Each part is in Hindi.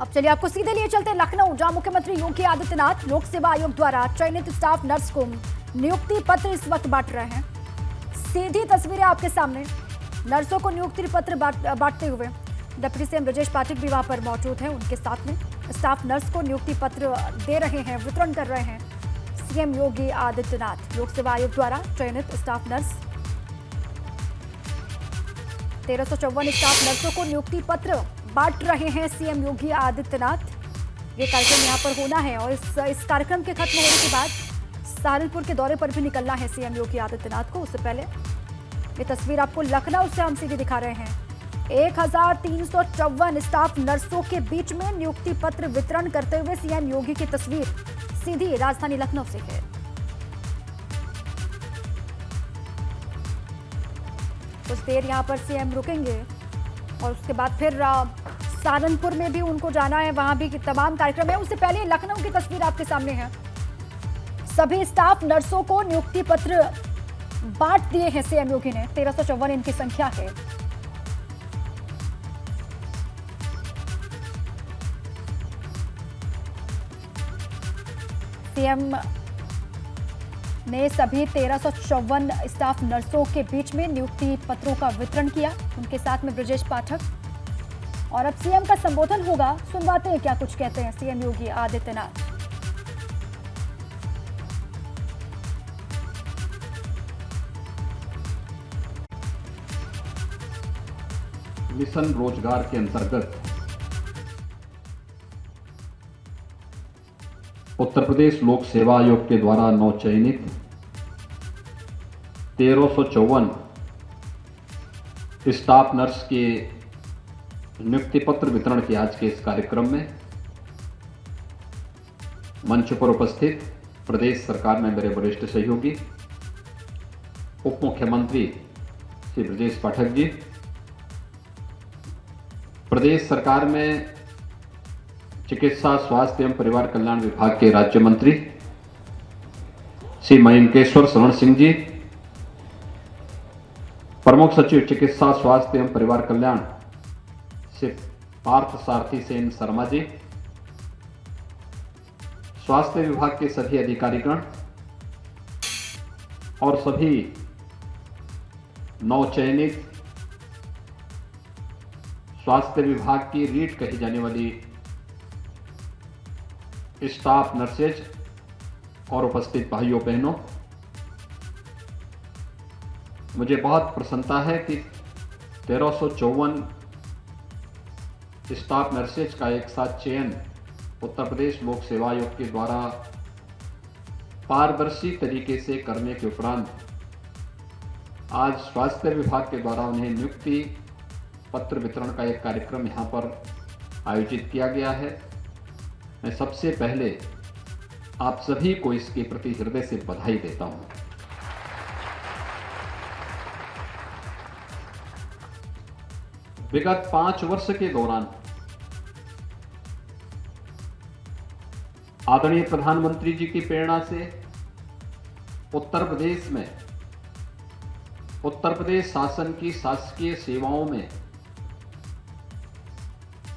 अब चलिए आपको सीधे लिए चलते हैं लखनऊ, जहां मुख्यमंत्री योगी आदित्यनाथ लोक सेवा आयोग द्वारा चयनित स्टाफ नर्स को नियुक्ति पत्र इस वक्त बांट रहे हैं। सीधी तस्वीरें आपके सामने, नर्सों को नियुक्ति पत्र बांटते हुए डिप्टी सीएम ब्रजेश पाठक भी वहां पर मौजूद हैं। उनके साथ में स्टाफ नर्स को नियुक्ति पत्र दे रहे हैं, वितरण कर रहे हैं सीएम योगी आदित्यनाथ। लोक सेवा आयोग द्वारा चयनित स्टाफ नर्स 1354 स्टाफ नर्सों को नियुक्ति पत्र बांट रहे हैं सीएम योगी आदित्यनाथ। ये कार्यक्रम यहां पर होना है और इस कार्यक्रम के खत्म होने के बाद सहारनपुर के दौरे पर भी निकलना है सीएम योगी आदित्यनाथ को। उससे पहले ये तस्वीर आपको लखनऊ से हम सीधे दिखा रहे हैं। 1354 स्टाफ नर्सों के बीच में नियुक्ति पत्र वितरण करते हुए सीएम योगी की तस्वीर सीधी राजधानी लखनऊ से है। कुछ देर यहां पर सीएम रुकेंगे और उसके बाद फिर सहारनपुर में भी उनको जाना है, वहां भी तमाम कार्यक्रम है। उससे पहले लखनऊ की तस्वीर आपके सामने है। सभी स्टाफ नर्सों को नियुक्ति पत्र बांट दिए हैं सीएम योगी ने। 1354 इनकी संख्या है। सीएम ने सभी 1354 स्टाफ नर्सों के बीच में नियुक्ति पत्रों का वितरण किया। उनके साथ में ब्रजेश पाठक, और अब सीएम का संबोधन होगा। सुनवाते हैं क्या कुछ कहते हैं सीएम योगी आदित्यनाथ। मिशन रोजगार के अंतर्गत उत्तर प्रदेश लोक सेवा आयोग के द्वारा नवचयनित 1354 स्टाफ नर्स के नियुक्ति पत्र वितरण के आज के इस कार्यक्रम में मंच पर उपस्थित प्रदेश सरकार में मेरे वरिष्ठ सहयोगी उप मुख्यमंत्री श्री ब्रजेश पाठक जी, प्रदेश सरकार में चिकित्सा स्वास्थ्य एवं परिवार कल्याण विभाग के राज्य मंत्री श्री मयंकेश्वर शरण सिंह जी, प्रमुख सचिव चिकित्सा स्वास्थ्य एवं परिवार कल्याण श्री पार्थ सारथी सेन शर्मा जी, स्वास्थ्य विभाग के सभी अधिकारीगण और सभी नवचयनित स्वास्थ्य विभाग की रीट कही जाने वाली स्टाफ नर्सेज और उपस्थित भाइयों बहनों, मुझे बहुत प्रसन्नता है कि 1354 स्टाफ नर्सेज का एक साथ चयन उत्तर प्रदेश लोक सेवा आयोग के द्वारा पारदर्शी तरीके से करने के उपरांत आज स्वास्थ्य विभाग के द्वारा उन्हें नियुक्ति पत्र वितरण का एक कार्यक्रम यहां पर आयोजित किया गया है। मैं सबसे पहले आप सभी को इसके प्रति हृदय से बधाई देता हूं। विगत 5 वर्ष के दौरान आदरणीय प्रधानमंत्री जी की प्रेरणा से उत्तर प्रदेश शासन की शासकीय सेवाओं में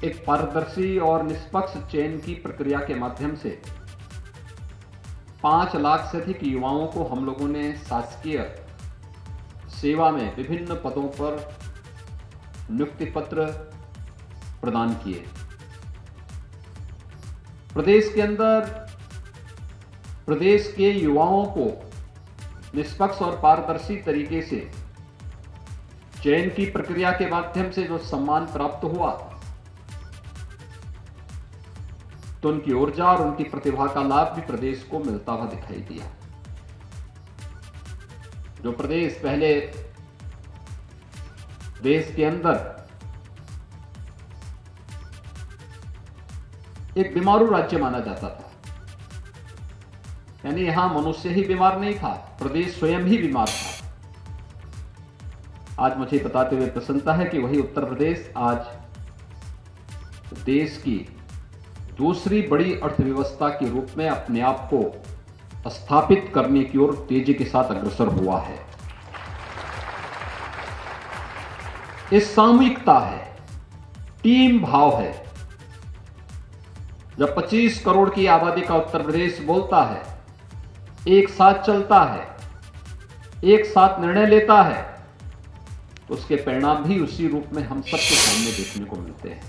एक पारदर्शी और निष्पक्ष चयन की प्रक्रिया के माध्यम से 5 लाख से अधिक युवाओं को हम लोगों ने शासकीय सेवा में विभिन्न पदों पर नियुक्ति पत्र प्रदान किए। प्रदेश के अंदर प्रदेश के युवाओं को निष्पक्ष और पारदर्शी तरीके से चयन की प्रक्रिया के माध्यम से जो सम्मान प्राप्त हुआ, तो उनकी ऊर्जा और उनकी प्रतिभा का लाभ भी प्रदेश को मिलता हुआ दिखाई दिया। जो प्रदेश पहले देश के अंदर एक बीमारू राज्य माना जाता था, यानी यहां मनुष्य ही बीमार नहीं था, प्रदेश स्वयं ही बीमार था। आज मुझे बताते हुए प्रसन्नता है कि वही उत्तर प्रदेश आज देश की दूसरी बड़ी अर्थव्यवस्था के रूप में अपने आप को स्थापित करने की ओर तेजी के साथ अग्रसर हुआ है। इस सामूहिकता है, टीम भाव है, जब 25 करोड़ की आबादी का उत्तर प्रदेश बोलता है, एक साथ चलता है, एक साथ निर्णय लेता है, तो उसके परिणाम भी उसी रूप में हम सबके सामने देखने को मिलते हैं।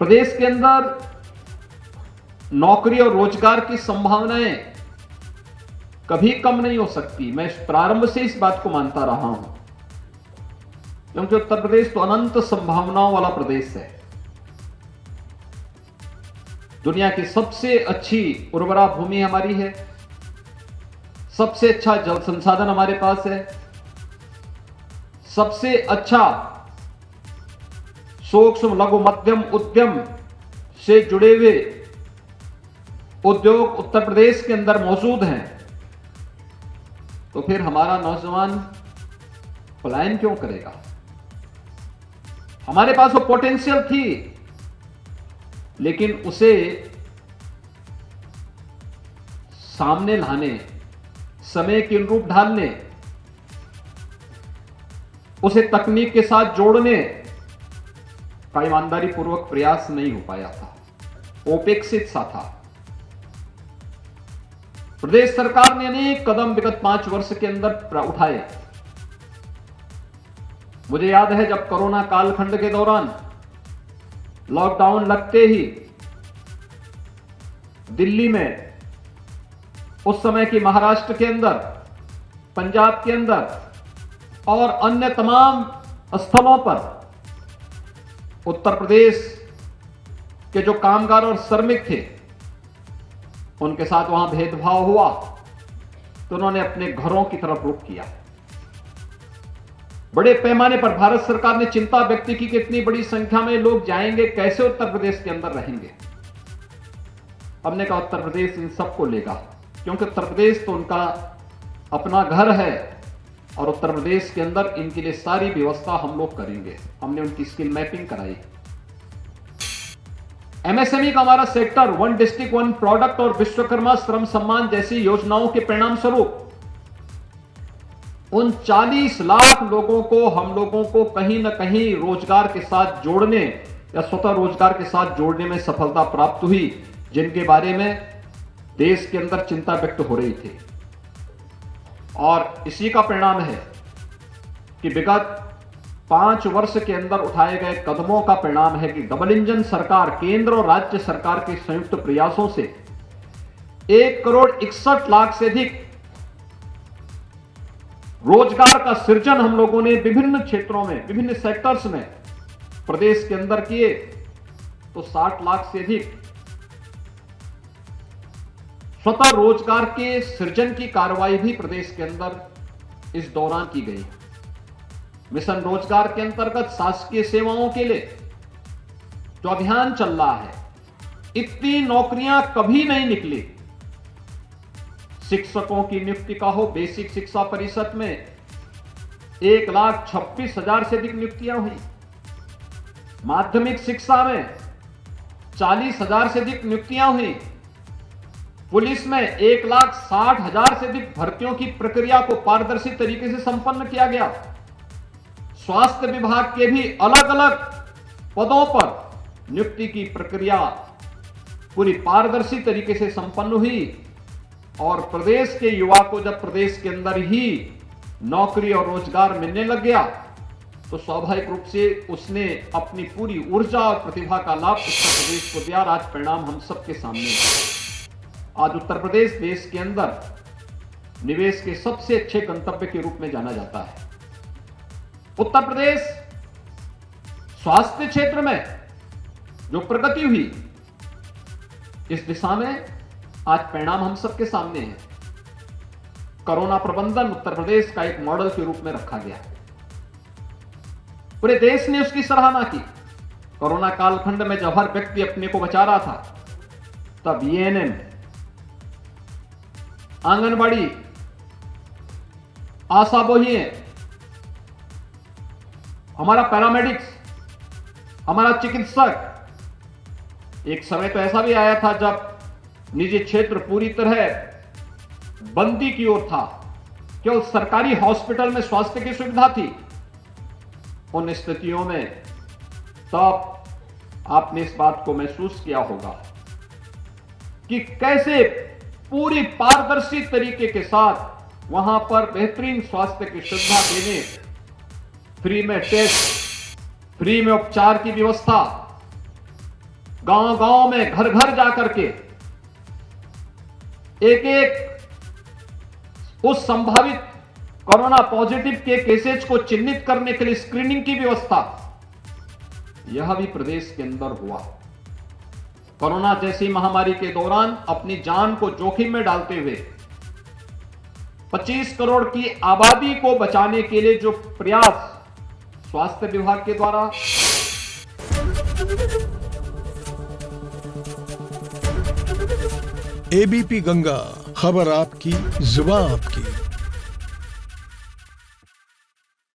प्रदेश के अंदर नौकरी और रोजगार की संभावनाएं कभी कम नहीं हो सकती। मैं प्रारंभ से इस बात को मानता रहा हूं, क्योंकि उत्तर प्रदेश तो अनंत संभावनाओं वाला प्रदेश है। दुनिया की सबसे अच्छी उर्वरा भूमि हमारी है, सबसे अच्छा जल संसाधन हमारे पास है, सबसे अच्छा सूक्ष्म लघु मध्यम उद्यम से जुड़े हुए उद्योग उत्तर प्रदेश के अंदर मौजूद हैं। तो फिर हमारा नौजवान पलायन क्यों करेगा? हमारे पास वो पोटेंशियल थी, लेकिन उसे सामने लाने, समय के अनुरूप ढालने, उसे तकनीक के साथ जोड़ने का ईमानदारी पूर्वक प्रयास नहीं हो पाया था, उपेक्षित सा था। प्रदेश सरकार ने अनेक कदम विगत 5 वर्ष के अंदर उठाए। मुझे याद है जब कोरोना कालखंड के दौरान लॉकडाउन लगते ही दिल्ली में, उस समय की महाराष्ट्र के अंदर, पंजाब के अंदर और अन्य तमाम स्थलों पर उत्तर प्रदेश के जो कामगार और श्रमिक थे, उनके साथ वहां भेदभाव हुआ, तो उन्होंने अपने घरों की तरफ रुख किया। बड़े पैमाने पर भारत सरकार ने चिंता व्यक्त की कि इतनी बड़ी संख्या में लोग जाएंगे, कैसे उत्तर प्रदेश के अंदर रहेंगे। हमने कहा उत्तर प्रदेश इन सबको लेगा, क्योंकि उत्तर प्रदेश तो उनका अपना घर है और उत्तर प्रदेश के अंदर इनके लिए सारी व्यवस्था हम लोग करेंगे। हमने उनकी स्किल मैपिंग कराई। एमएसएमई का हमारा सेक्टर, 1 डिस्ट्रिक्ट 1 प्रोडक्ट और विश्वकर्मा श्रम सम्मान जैसी योजनाओं के परिणाम स्वरूप उन 40 लाख लोगों को, हम लोगों को कहीं ना कहीं रोजगार के साथ जोड़ने या स्वतः रोजगार के साथ जोड़ने में सफलता प्राप्त हुई, जिनके बारे में देश के अंदर चिंता व्यक्त हो रही थी। और इसी का परिणाम है कि विगत 5 वर्ष के अंदर उठाए गए कदमों का परिणाम है कि डबल इंजन सरकार, केंद्र और राज्य सरकार के संयुक्त प्रयासों से 1,61,00,000 से अधिक रोजगार का सृजन हम लोगों ने विभिन्न क्षेत्रों में, विभिन्न सेक्टर्स में प्रदेश के अंदर किए। तो 60 लाख से अधिक स्वतः रोजगार के सृजन की कार्रवाई भी प्रदेश के अंदर इस दौरान की गई। मिशन रोजगार के अंतर्गत शासकीय सेवाओं के लिए जो अभियान चल रहा है, इतनी नौकरियां कभी नहीं निकली। शिक्षकों की नियुक्ति का हो, बेसिक शिक्षा परिषद में 1,26,000 से अधिक नियुक्तियां हुई। माध्यमिक शिक्षा में 40,000 से अधिक नियुक्तियां हुई। पुलिस में 1,60,000 से अधिक भर्तियों की प्रक्रिया को पारदर्शी तरीके से संपन्न किया गया। स्वास्थ्य विभाग के भी अलग अलग पदों पर नियुक्ति की प्रक्रिया पूरी पारदर्शी तरीके से संपन्न हुई। और प्रदेश के युवा को जब प्रदेश के अंदर ही नौकरी और रोजगार मिलने लग गया, तो स्वाभाविक रूप से उसने अपनी पूरी ऊर्जा और प्रतिभा का लाभ उत्तर प्रदेश को दिया। आज परिणाम हम सबके सामने है। आज उत्तर प्रदेश देश के अंदर निवेश के सबसे अच्छे गंतव्य के रूप में जाना जाता है। उत्तर प्रदेश स्वास्थ्य क्षेत्र में जो प्रगति हुई, इस दिशा में आज परिणाम हम सबके सामने है। कोरोना प्रबंधन उत्तर प्रदेश का एक मॉडल के रूप में रखा गया। पूरे देश ने उसकी सराहना की। कोरोना कालखंड में जब हर व्यक्ति अपने को बचा रहा था, तब एएनएम, आंगनबाड़ी, आशा बोहिए, हमारा पैरामेडिक्स, हमारा चिकित्सक, एक समय तो ऐसा भी आया था जब निजी क्षेत्र पूरी तरह बंदी की ओर था, केवल सरकारी हॉस्पिटल में स्वास्थ्य की सुविधा थी। उन स्थितियों में तब आपने इस बात को महसूस किया होगा कि कैसे पूरी पारदर्शी तरीके के साथ वहां पर बेहतरीन स्वास्थ्य की सुविधा देने, फ्री में टेस्ट, फ्री में उपचार की व्यवस्था, गांव-गांव में घर-घर जाकर के एक-एक उस संभावित कोरोना पॉजिटिव के केसेस को चिन्हित करने के लिए स्क्रीनिंग की व्यवस्था, यह भी प्रदेश के अंदर हुआ। कोरोना जैसी महामारी के दौरान अपनी जान को जोखिम में डालते हुए 25 करोड़ की आबादी को बचाने के लिए जो प्रयास स्वास्थ्य विभाग के द्वारा एबीपी गंगा, खबर आपकी, जुबान आपकी।